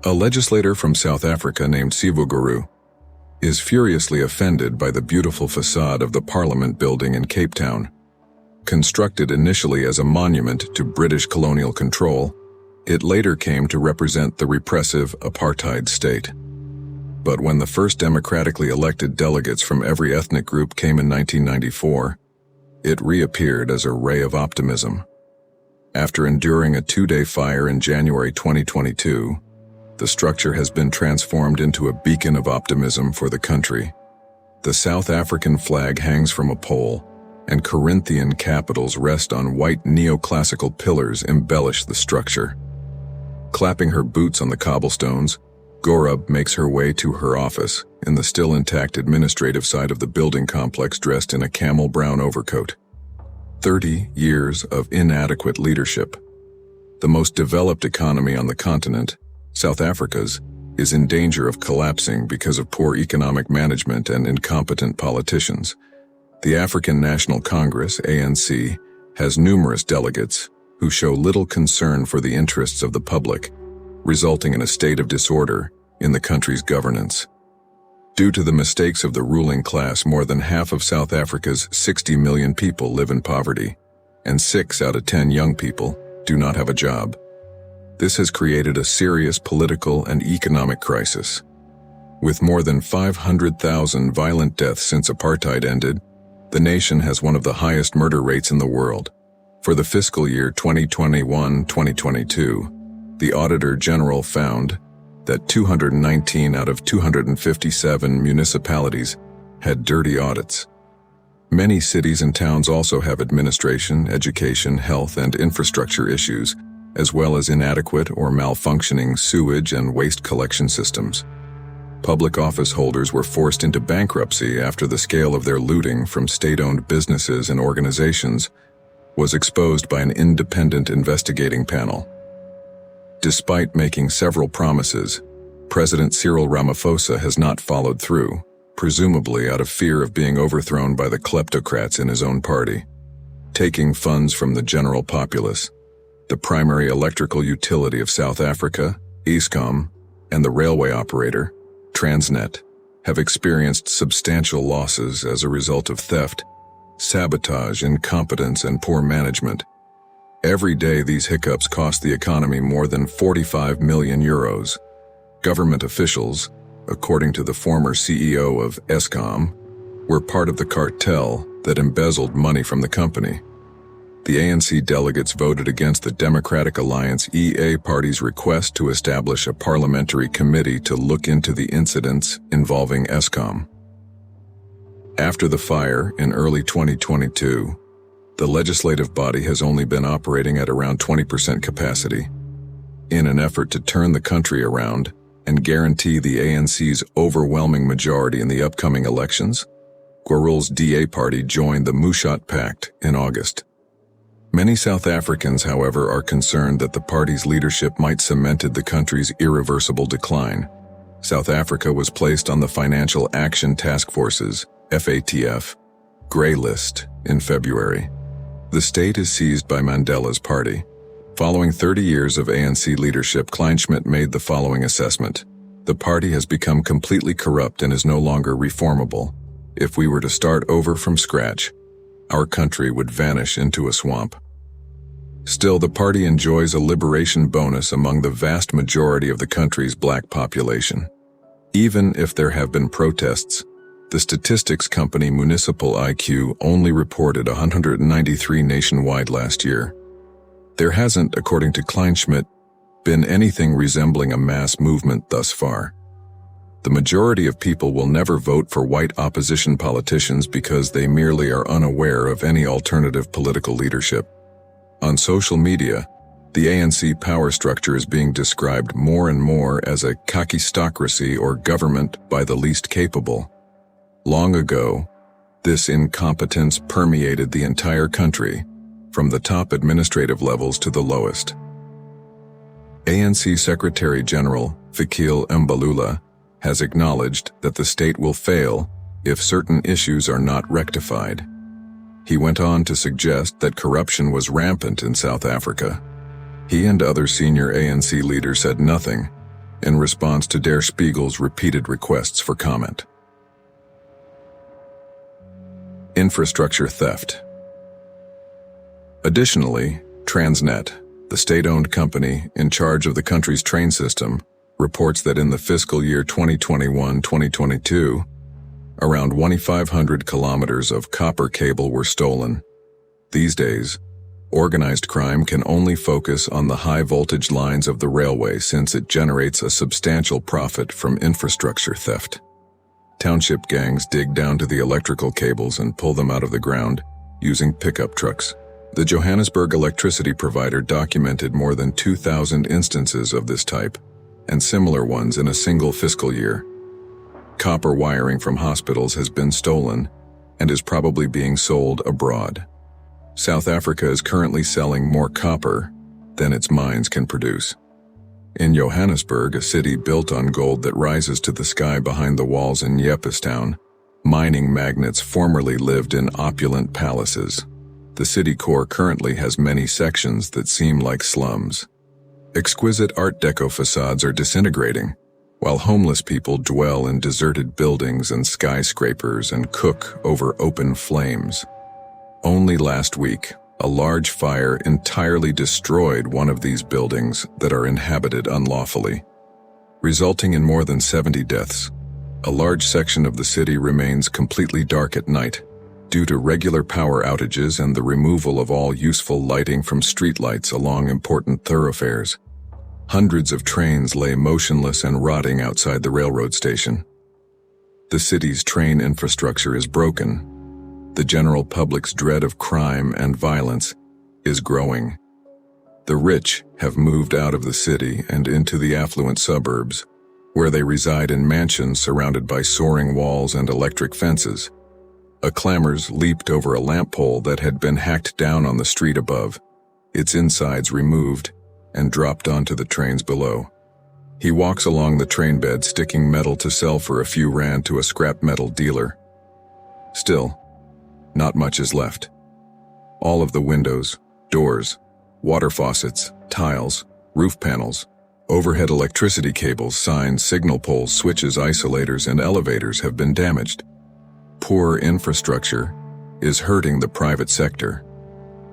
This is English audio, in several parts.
A legislator from South Africa named Sivuguru is furiously offended by the beautiful facade of the Parliament building in Cape Town. Constructed initially as a monument to British colonial control, it later came to represent the repressive apartheid state. But when the first democratically elected delegates from every ethnic group came in 1994, it reappeared as a ray of optimism. After enduring a 2-day fire in January 2022, the structure has been transformed into a beacon of optimism for the country. The South African flag hangs from a pole, and Corinthian capitals rest on white neoclassical pillars embellish the structure. Clapping her boots on the cobblestones, Gorub makes her way to her office in the still intact administrative side of the building complex, dressed in a camel brown overcoat. 30 years of inadequate leadership. The most developed economy on the continent, South Africa's, is in danger of collapsing because of poor economic management and incompetent politicians. The African National Congress, ANC, has numerous delegates who show little concern for the interests of the public, resulting in a state of disorder in the country's governance. Due to the mistakes of the ruling class, more than half of South Africa's 60 million people live in poverty, and 6 out of 10 young people do not have a job. This has created a serious political and economic crisis. With more than 500,000 violent deaths since apartheid ended, the nation has one of the highest murder rates in the world. For the fiscal year 2021-2022, the Auditor General found that 219 out of 257 municipalities had dirty audits. Many cities and towns also have administration, education, health, and infrastructure issues, as well as inadequate or malfunctioning sewage and waste collection systems. Public office holders were forced into bankruptcy after the scale of their looting from state-owned businesses and organizations was exposed by an independent investigating panel. Despite making several promises, President Cyril Ramaphosa has not followed through, presumably out of fear of being overthrown by the kleptocrats in his own party. Taking funds from the general populace, the primary electrical utility of South Africa, Eskom, and the railway operator, Transnet, have experienced substantial losses as a result of theft, sabotage, incompetence, and poor management. Every day these hiccups cost the economy more than 45 million euros. Government officials, according to the former CEO of Eskom, were part of the cartel that embezzled money from the company. The ANC delegates voted against the Democratic Alliance EA party's request to establish a parliamentary committee to look into the incidents involving Eskom. After the fire in early 2022, the legislative body has only been operating at around 20% capacity. In an effort to turn the country around and guarantee the ANC's overwhelming majority in the upcoming elections, Gwarul's DA party joined the Mushat Pact in August. Many South Africans, however, are concerned that the party's leadership might cement the country's irreversible decline. South Africa was placed on the Financial Action Task Force's, FATF, grey list in February. The state is seized by Mandela's party. Following 30 years of ANC leadership, Kleinschmidt made the following assessment. The party has become completely corrupt and is no longer reformable. If we were to start over from scratch, our country would vanish into a swamp. Still, the party enjoys a liberation bonus among the vast majority of the country's black population. Even if there have been protests, the statistics company Municipal IQ only reported 193 nationwide last year. There hasn't, according to Kleinschmidt, been anything resembling a mass movement thus far. The majority of people will never vote for white opposition politicians because they merely are unaware of any alternative political leadership. On social media, the ANC power structure is being described more and more as a kakistocracy, or government by the least capable. Long ago, this incompetence permeated the entire country, from the top administrative levels to the lowest. ANC Secretary General Fikile Mbalula has acknowledged that the state will fail if certain issues are not rectified. He went on to suggest that corruption was rampant in South Africa. He and other senior ANC leaders said nothing, in response to Der Spiegel's repeated requests for comment. Infrastructure theft. Additionally, Transnet, the state-owned company in charge of the country's train system, reports that in the fiscal year 2021-2022, around 2,500 kilometers of copper cable were stolen. These days, organized crime can only focus on the high-voltage lines of the railway since it generates a substantial profit from infrastructure theft. Township gangs dig down to the electrical cables and pull them out of the ground using pickup trucks. The Johannesburg electricity provider documented more than 2,000 instances of this type, and similar ones in a single fiscal year. Copper wiring from hospitals has been stolen and is probably being sold abroad. South Africa is currently selling more copper than its mines can produce. In Johannesburg, a city built on gold that rises to the sky behind the walls in Yeppestown, mining magnates formerly lived in opulent palaces. The city core currently has many sections that seem like slums. Exquisite Art Deco facades are disintegrating, while homeless people dwell in deserted buildings and skyscrapers and cook over open flames. Only last week, a large fire entirely destroyed one of these buildings that are inhabited unlawfully, resulting in more than 70 deaths. A large section of the city remains completely dark at night due to regular power outages and the removal of all useful lighting from streetlights along important thoroughfares. Hundreds of trains lay motionless and rotting outside the railroad station. The city's train infrastructure is broken. The general public's dread of crime and violence is growing. The rich have moved out of the city and into the affluent suburbs, where they reside in mansions surrounded by soaring walls and electric fences. A clamors leaped over a lamp pole that had been hacked down on the street above, its insides removed, and dropped onto the trains below. He walks along the train bed sticking metal to sell for a few rand to a scrap metal dealer. Still, not much is left. All of the windows, doors, water faucets, tiles, roof panels, overhead electricity cables, signs, signal poles, switches, isolators, and elevators have been damaged. Poor infrastructure is hurting the private sector.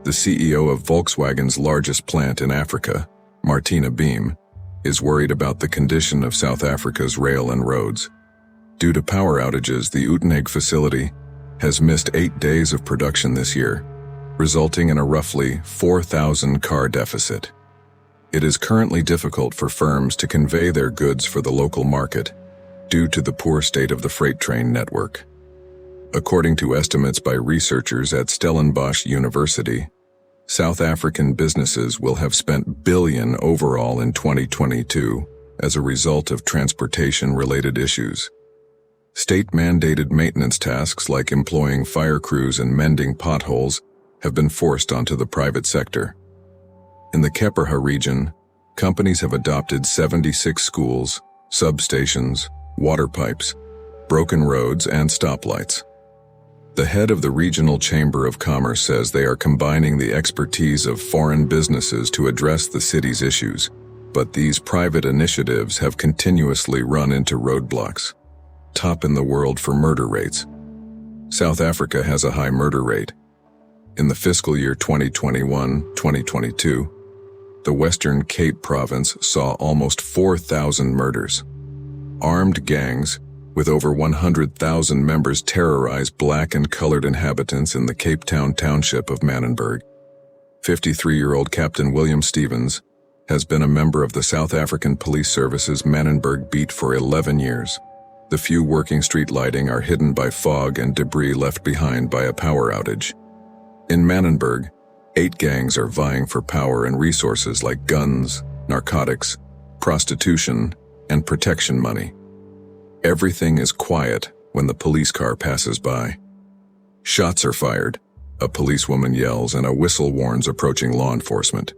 The CEO of Volkswagen's largest plant in Africa, Martina Beam, is worried about the condition of South Africa's rail and roads. Due to power outages, the Uitenhage facility has missed 8 days of production this year, resulting in a roughly 4,000 car deficit. It is currently difficult for firms to convey their goods for the local market due to the poor state of the freight train network. According to estimates by researchers at Stellenbosch University, South African businesses will have spent billion overall in 2022 as a result of transportation-related issues. State-mandated maintenance tasks like employing fire crews and mending potholes have been forced onto the private sector. In the Kepperha region, companies have adopted 76 schools, substations, water pipes, broken roads, and stoplights. The head of the Regional Chamber of Commerce says they are combining the expertise of foreign businesses to address the city's issues, but these private initiatives have continuously run into roadblocks. Top in the world for murder rates. South Africa has a high murder rate. In the fiscal year 2021-2022, the Western Cape province saw almost 4,000 murders. Armed gangs with over 100,000 members terrorized black and colored inhabitants in the Cape Town township of Manenberg. 53-year-old Captain William Stevens has been a member of the South African Police Service's Manenberg beat for 11 years. The few working street lighting are hidden by fog and debris left behind by a power outage. In Manenberg, 8 gangs are vying for power and resources like guns, narcotics, prostitution, and protection money. Everything is quiet when the police car passes by. Shots are fired, a policewoman yells, and a whistle warns approaching law enforcement.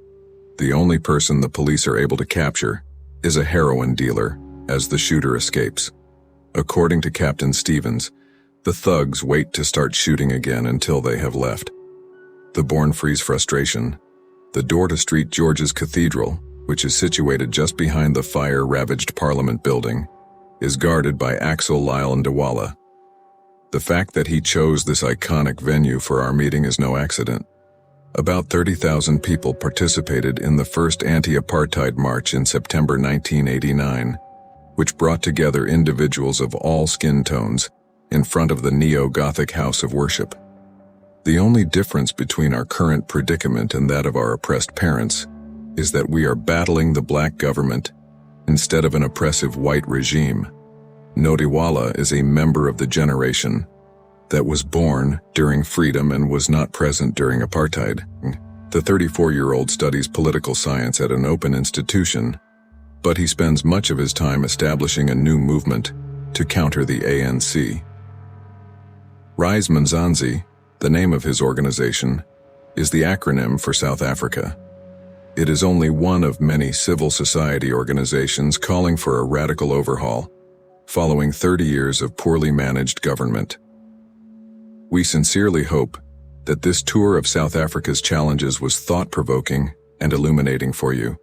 The only person the police are able to capture is a heroin dealer as the shooter escapes. According to Captain Stevens, the thugs wait to start shooting again until they have left. The Born frees frustration. The door to St. George's Cathedral, which is situated just behind the fire-ravaged Parliament building, is guarded by Axel Lyle Ndawala. The fact that he chose this iconic venue for our meeting is no accident. About 30,000 people participated in the first anti-apartheid march in September 1989, which brought together individuals of all skin tones in front of the neo-Gothic house of worship. The only difference between our current predicament and that of our oppressed parents is that we are battling the black government instead of an oppressive white regime. Ndawala is a member of the generation that was born during freedom and was not present during apartheid. The 34-year-old studies political science at an open institution, but he spends much of his time establishing a new movement to counter the ANC. Rise Mzansi, the name of his organization, is the acronym for South Africa. It is only one of many civil society organizations calling for a radical overhaul, following 30 years of poorly managed government. We sincerely hope that this tour of South Africa's challenges was thought-provoking and illuminating for you.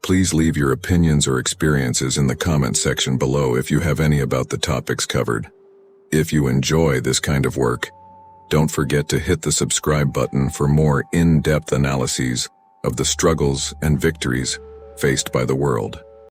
Please leave your opinions or experiences in the comment section below if you have any about the topics covered. If you enjoy this kind of work, don't forget to hit the subscribe button for more in-depth analyses of the struggles and victories faced by the world.